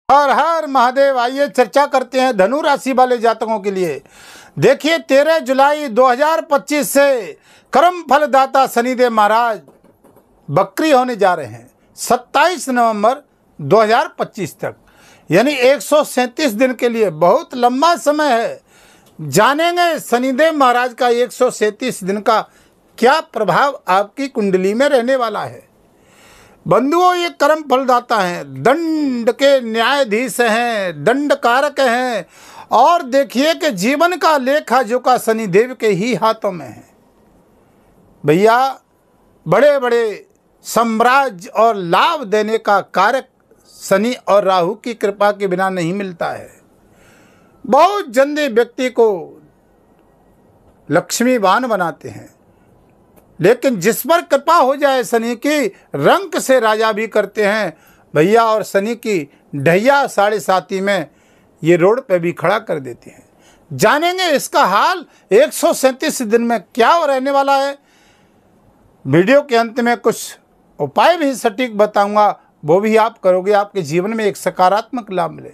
हर हर महादेव। आइए चर्चा करते हैं धनु राशि वाले जातकों के लिए। देखिए 13 जुलाई 2025 से कर्म फलदाता शनिदेव महाराज बकरी होने जा रहे हैं 27 नवंबर 2025 तक, यानी 137 दिन के लिए। बहुत लंबा समय है। जानेंगे शनिदेव महाराज का 137 दिन का क्या प्रभाव आपकी कुंडली में रहने वाला है। बंधुओं, ये कर्म फलदाता हैं, दंड के न्यायाधीश हैं, दंडकारक हैं, और देखिए कि जीवन का लेखा जोखा शनिदेव के ही हाथों में है। भैया, बड़े बड़े साम्राज्य और लाभ देने का कारक शनि और राहु की कृपा के बिना नहीं मिलता है। बहुत जल्दी व्यक्ति को लक्ष्मीवान बनाते हैं, लेकिन जिस पर कृपा हो जाए शनि की, रंक से राजा भी करते हैं भैया। और शनि की ढैया 7.5 में ये रोड पे भी खड़ा कर देते हैं। जानेंगे इसका हाल 137 दिन में क्या रहने वाला है। वीडियो के अंत में कुछ उपाय भी सटीक बताऊंगा, वो भी आप करोगे, आपके जीवन में एक सकारात्मक लाभ मिले।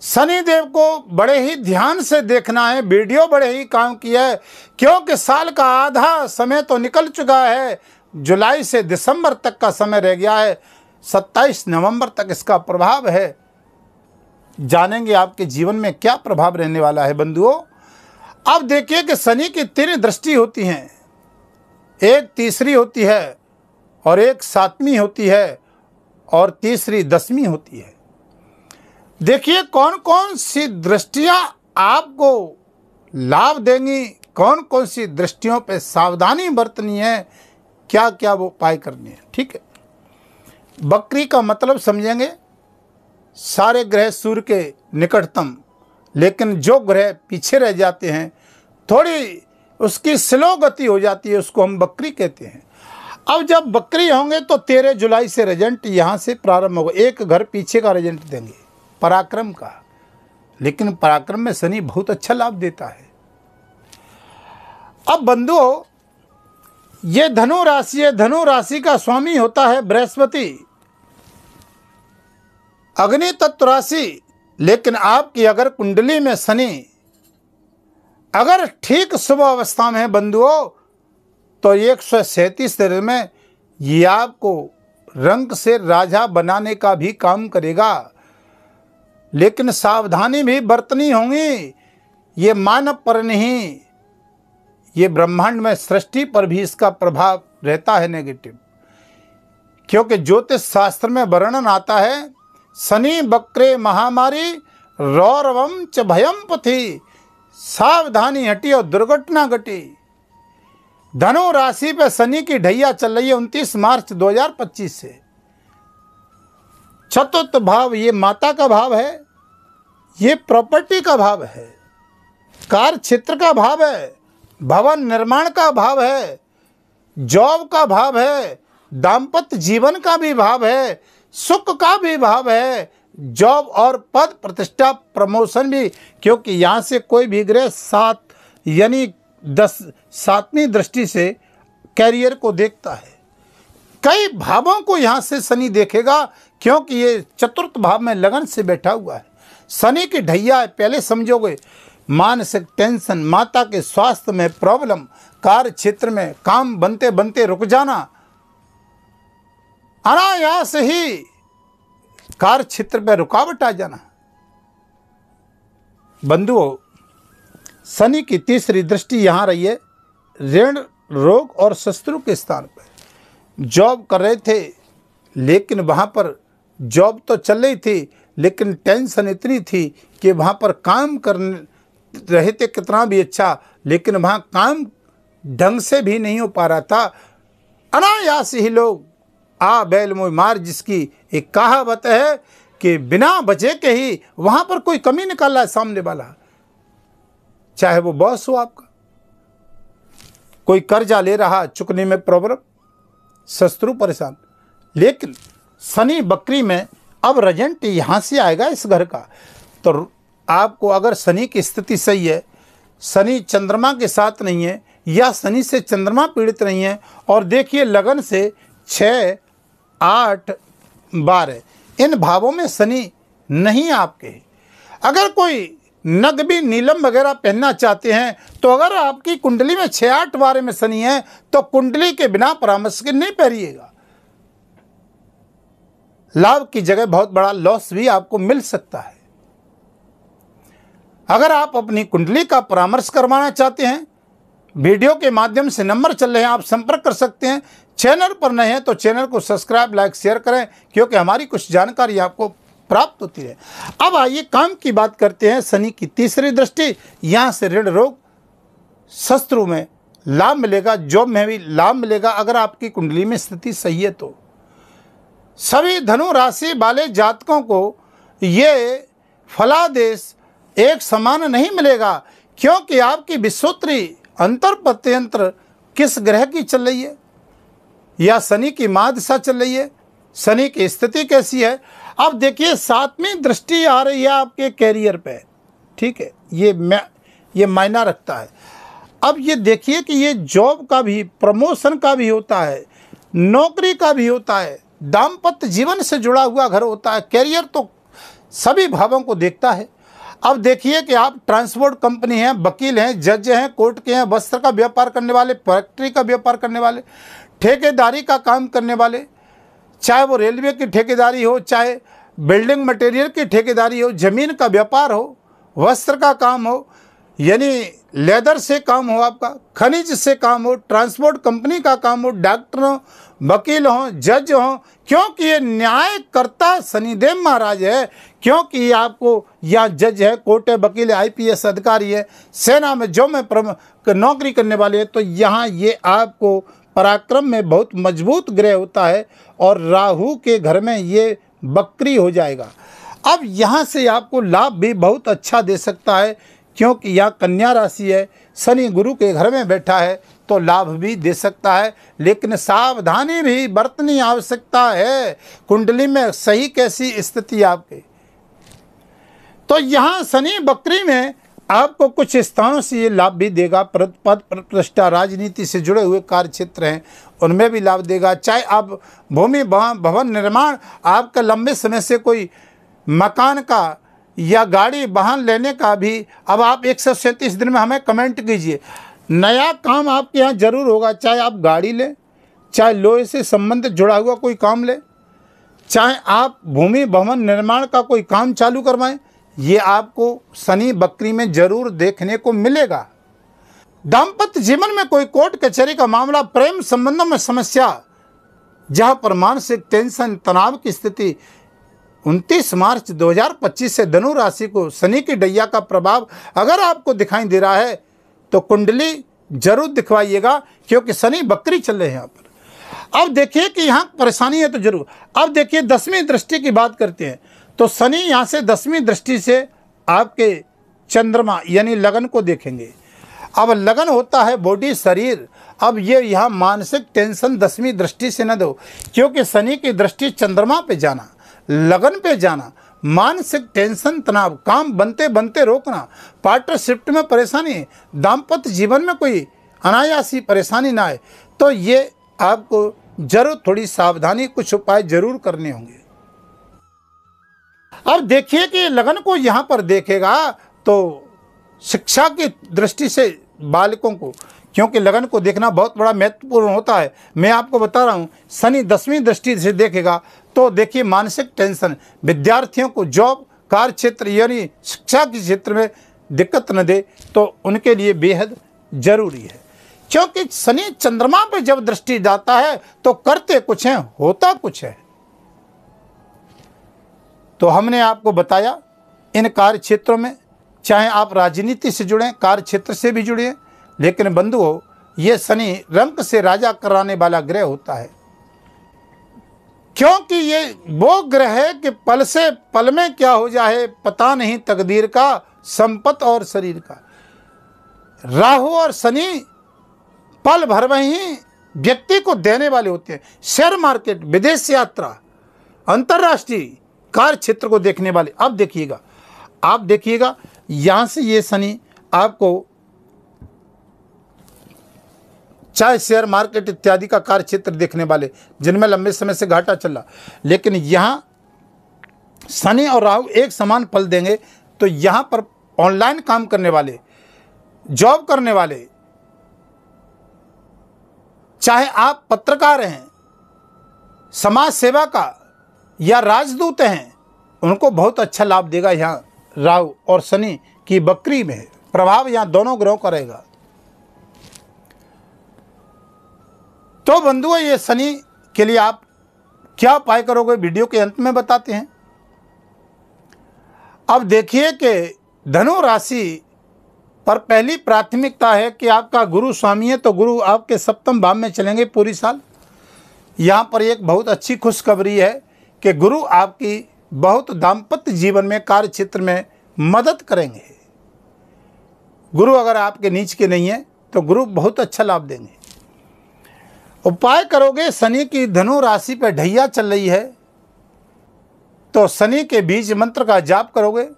शनिदेव को बड़े ही ध्यान से देखना है। वीडियो बड़े ही काम की है, क्योंकि साल का आधा समय तो निकल चुका है। जुलाई से दिसंबर तक का समय रह गया है। 27 नवंबर तक इसका प्रभाव है। जानेंगे आपके जीवन में क्या प्रभाव रहने वाला है। बंधुओं, अब देखिए कि शनि की 3 दृष्टि होती हैं। एक तीसरी होती है, और एक 7वीं होती है, और तीसरी 10वीं होती है। देखिए कौन कौन सी दृष्टियां आपको लाभ देंगी, कौन कौन सी दृष्टियों पे सावधानी बरतनी है, क्या क्या वो उपाय करने हैं। ठीक है, बकरी का मतलब समझेंगे। सारे ग्रह सूर्य के निकटतम, लेकिन जो ग्रह पीछे रह जाते हैं, थोड़ी उसकी स्लो गति हो जाती है, उसको हम बकरी कहते हैं। अब जब बकरी होंगे तो 13 जुलाई से रिजल्ट यहाँ से प्रारंभ होगा। एक घर पीछे का रिजल्ट देंगे, पराक्रम का। लेकिन पराक्रम में शनि बहुत अच्छा लाभ देता है। अब बंधुओं, ये धनु राशि है। धनु राशि का स्वामी होता है बृहस्पति, अग्नि तत्व राशि। लेकिन आपकी अगर कुंडली में शनि अगर ठीक शुभ अवस्था में है बंधुओं, तो 137 दिन में ये आपको रंक से राजा बनाने का भी काम करेगा। लेकिन सावधानी भी बरतनी होगी। ये मानव पर नहीं, ये ब्रह्मांड में सृष्टि पर भी इसका प्रभाव रहता है नेगेटिव। क्योंकि ज्योतिष शास्त्र में वर्णन आता है, शनि बक्रे महामारी रौरवम च भयम पथि, सावधानी हटी और दुर्घटना घटी। धनु राशि पे शनि की ढैया चल रही है 29 मार्च 2025 से। चतुर्थ भाव ये माता का भाव है, ये प्रॉपर्टी का भाव है, कार्य क्षेत्र का भाव है, भवन निर्माण का भाव है, जॉब का भाव है, दाम्पत्य जीवन का भी भाव है, सुख का भी भाव है, जॉब और पद प्रतिष्ठा प्रमोशन भी। क्योंकि यहाँ से कोई भी ग्रह 7 यानी 7वीं दृष्टि से कैरियर को देखता है। कई भावों को यहाँ से शनि देखेगा, क्योंकि ये चतुर्थ भाव में लगन से बैठा हुआ है। शनि की ढैया है, पहले समझोगे मानसिक टेंशन, माता के स्वास्थ्य में प्रॉब्लम, कार्य क्षेत्र में काम बनते बनते रुक जाना, अनायास ही कार्य क्षेत्र में रुकावट आ जाना। बंधुओं, शनि की तीसरी दृष्टि यहाँ रही है ऋण, रोग और शत्रु के स्थान पर। जॉब कर रहे थे, लेकिन वहाँ पर जॉब तो चल रही थी, लेकिन टेंशन इतनी थी कि वहाँ पर काम कर रहे थे कितना भी अच्छा, लेकिन वहाँ काम ढंग से भी नहीं हो पा रहा था। अनायास ही लोग आ बैल मुँह मार, जिसकी एक कहावत है कि बिना बचे के ही वहाँ पर कोई कमी निकाल रहा है सामने वाला। चाहे वो बॉस हो आपका, कोई कर्जा ले रहा, चुकने में प्रॉब्लम, शत्रु परेशान। लेकिन शनि बकरी में अब रिजल्ट यहाँ से आएगा इस घर का। तो आपको अगर शनि की स्थिति सही है, शनि चंद्रमा के साथ नहीं है, या शनि से चंद्रमा पीड़ित नहीं है, और देखिए लगन से 6, 8, 12 इन भावों में शनि नहीं आपके। अगर कोई नग भी नीलम वगैरह पहनना चाहते हैं तो अगर आपकी कुंडली में 6-8 बारे में शनि है तो कुंडली के बिना परामर्श के नहीं पहनिएगा। लाभ की जगह बहुत बड़ा लॉस भी आपको मिल सकता है। अगर आप अपनी कुंडली का परामर्श करवाना चाहते हैं, वीडियो के माध्यम से नंबर चल रहे हैं, आप संपर्क कर सकते हैं। चैनल पर नए हैं तो चैनल को सब्सक्राइब, लाइक, शेयर करें, क्योंकि हमारी कुछ जानकारी आपको प्राप्त होती है। अब आइए काम की बात करते हैं। शनि की तीसरी दृष्टि, यहाँ से ऋण, रोग, शत्रु में लाभ मिलेगा, जॉब में भी लाभ मिलेगा अगर आपकी कुंडली में स्थिति सही है तो। सभी धनु राशि वाले जातकों को ये फलादेश एक समान नहीं मिलेगा, क्योंकि आपकी विश्वोत्तरी अंतर प्रत्यंत्र किस ग्रह की चल रही है या शनि की महादशा चल रही है, शनि की स्थिति कैसी है। अब देखिए 7वीं दृष्टि आ रही है आपके कैरियर पे, ठीक है, ये मायना रखता है। अब ये देखिए कि ये जॉब का भी, प्रमोशन का भी होता है, नौकरी का भी होता है, दाम्पत्य जीवन से जुड़ा हुआ घर होता है। कैरियर तो सभी भावों को देखता है। अब देखिए कि आप ट्रांसपोर्ट कंपनी हैं, वकील हैं, जज हैं, कोर्ट के हैं, वस्त्र का व्यापार करने वाले, फैक्ट्री का व्यापार करने वाले, ठेकेदारी का काम करने वाले, चाहे वो रेलवे की ठेकेदारी हो, चाहे बिल्डिंग मटेरियल की ठेकेदारी हो, ज़मीन का व्यापार हो, वस्त्र का काम हो, यानी लेदर से काम हो, आपका खनिज से काम हो, ट्रांसपोर्ट कंपनी का काम हो, डॉक्टर हो, वकील हो, जज हो, क्योंकि ये न्यायकर्ता शनिदेव महाराज है। क्योंकि ये आपको या जज है, कोर्ट है, वकील है, IPS अधिकारी है, सेना में जो में नौकरी करने वाले हैं, तो यहाँ ये आपको पराक्रम में बहुत मजबूत ग्रह होता है और राहु के घर में ये बकरी हो जाएगा। अब यहाँ से आपको लाभ भी बहुत अच्छा दे सकता है, क्योंकि यहाँ कन्या राशि है, शनि गुरु के घर में बैठा है तो लाभ भी दे सकता है, लेकिन सावधानी भी बरतनी आवश्यकता है। कुंडली में सही कैसी स्थिति आपके, तो यहाँ शनि बकरी में आपको कुछ स्थानों से ये लाभ भी देगा। पद प्रतिष्ठा, राजनीति से जुड़े हुए कार्य क्षेत्र हैं उनमें भी लाभ देगा। चाहे आप भूमि भवन निर्माण, आपका लंबे समय से कोई मकान का या गाड़ी वाहन लेने का भी, अब आप 137 दिन में हमें कमेंट कीजिए, नया काम आपके यहाँ जरूर होगा। चाहे आप गाड़ी लें, चाहे लोहे से संबंधित जुड़ा हुआ कोई काम लें, चाहे आप भूमि भवन निर्माण का कोई काम चालू करवाएं, ये आपको शनि बकरी में जरूर देखने को मिलेगा। दाम्पत्य जीवन में कोई कोर्ट कचहरी का मामला, प्रेम संबंधों में समस्या, जहां पर मानसिक टेंशन, तनाव की स्थिति, 29 मार्च 2025 से धनु राशि को शनि की डैया का प्रभाव अगर आपको दिखाई दे रहा है तो कुंडली जरूर दिखवाइएगा, क्योंकि शनि बकरी चल रहे हैं यहाँ पर। अब देखिए कि यहाँ परेशानी है तो जरूर। अब देखिए 10वीं दृष्टि की बात करते हैं तो शनि यहाँ से 10वीं दृष्टि से आपके चंद्रमा यानी लगन को देखेंगे। अब लगन होता है बॉडी, शरीर। अब ये यहाँ मानसिक टेंशन 10वीं दृष्टि से न दो, क्योंकि शनि की दृष्टि चंद्रमा पे जाना, लगन पे जाना, मानसिक टेंशन, तनाव, काम बनते बनते रोकना, पार्टनरशिप में परेशानी, दाम्पत्य जीवन में कोई अनायासी परेशानी ना आए, तो ये आपको जरूर थोड़ी सावधानी, कुछ उपाय जरूर करने होंगे। अब देखिए कि लगन को यहाँ पर देखेगा तो शिक्षा की दृष्टि से बालकों को, क्योंकि लगन को देखना बहुत बड़ा महत्वपूर्ण होता है। मैं आपको बता रहा हूँ, शनि 10वीं दृष्टि से देखेगा तो देखिए मानसिक टेंशन, विद्यार्थियों को जॉब, कार्य क्षेत्र यानी शिक्षा के क्षेत्र में दिक्कत न दे, तो उनके लिए बेहद जरूरी है। क्योंकि शनि चंद्रमा पर जब दृष्टि जाता है तो करते कुछ है, होता कुछ है। तो हमने आपको बताया इन कार्य क्षेत्रों में, चाहे आप राजनीति से जुड़ें, कार्य क्षेत्र से भी जुड़े, लेकिन बंधुओं ये शनि रंक से राजा कराने वाला ग्रह होता है, क्योंकि ये वो ग्रह है कि पल से पल में क्या हो जाए पता नहीं तकदीर का, संपत्ति और शरीर का। राहु और शनि पल भर में ही व्यक्ति को देने वाले होते हैं। शेयर मार्केट, विदेश यात्रा, अंतर्राष्ट्रीय कार्य क्षेत्र को देखने वाले। अब देखिएगा, आप देखिएगा यहां से ये शनि आपको चाहे शेयर मार्केट इत्यादि का कार्य क्षेत्र देखने वाले, जिनमें लंबे समय से घाटा चल रहा, लेकिन यहाँ शनि और राहु एक समान फल देंगे। तो यहाँ पर ऑनलाइन काम करने वाले, जॉब करने वाले, चाहे आप पत्रकार हैं, समाज सेवा का या राजदूत हैं, उनको बहुत अच्छा लाभ देगा। यहाँ राहु और शनि की बकरी में प्रभाव यहाँ दोनों ग्रहों का रहेगा। तो बंधुओं, ये शनि के लिए आप क्या उपाय करोगे, वीडियो के अंत में बताते हैं। अब देखिए कि धनु राशि पर पहली प्राथमिकता है कि आपका गुरु स्वामी है, तो गुरु आपके सप्तम भाव में चलेंगे पूरी साल। यहाँ पर एक बहुत अच्छी खुशखबरी है कि गुरु आपकी बहुत दाम्पत्य जीवन में, कार्य क्षेत्र में मदद करेंगे। गुरु अगर आपके नीच के नहीं है तो गुरु बहुत अच्छा लाभ देंगे। उपाय करोगे, शनि की धनु राशि पर ढैया चल रही है तो शनि के बीज मंत्र का जाप करोगे,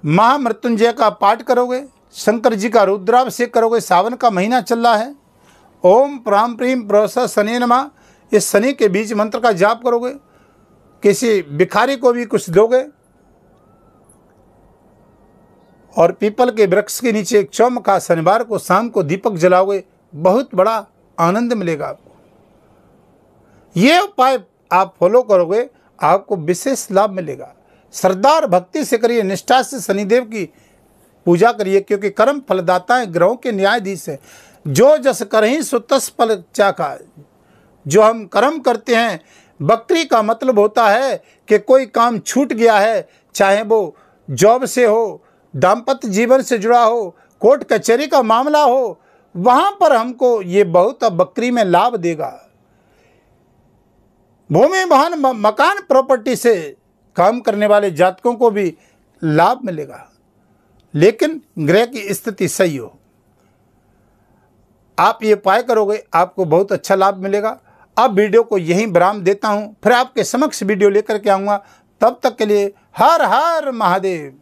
महामृत्युंजय का पाठ करोगे, शंकर जी का रुद्राभिषेक करोगे। सावन का महीना चल रहा है। ओम प्राम प्रीम प्रोस शनि नमः, इस शनि के बीज मंत्र का जाप करोगे। किसी भिखारी को भी कुछ दोगे और पीपल के वृक्ष के नीचे एक चौमुखा शनिवार को शाम को दीपक जलाओगे, बहुत बड़ा आनंद मिलेगा आपको। ये उपाय आप फॉलो करोगे, आपको विशेष लाभ मिलेगा। श्रद्धा और भक्ति से करिए, निष्ठा से शनिदेव की पूजा करिए, क्योंकि कर्म फलदाता है, ग्रहों के न्यायाधीश है। जो जस करहि सो तस फल चाखा। जो हम कर्म करते हैं, बकरी का मतलब होता है कि कोई काम छूट गया है, चाहे वो जॉब से हो, दाम्पत्य जीवन से जुड़ा हो, कोर्ट कचहरी का मामला हो, वहां पर हमको ये बहुत बकरी में लाभ देगा। भूमि वाहन मकान प्रॉपर्टी से काम करने वाले जातकों को भी लाभ मिलेगा, लेकिन ग्रह की स्थिति सही हो। आप ये उपाय करोगे, आपको बहुत अच्छा लाभ मिलेगा। अब वीडियो को यहीं विराम देता हूं, फिर आपके समक्ष वीडियो लेकर के आऊँगा। तब तक के लिए हर हर महादेव।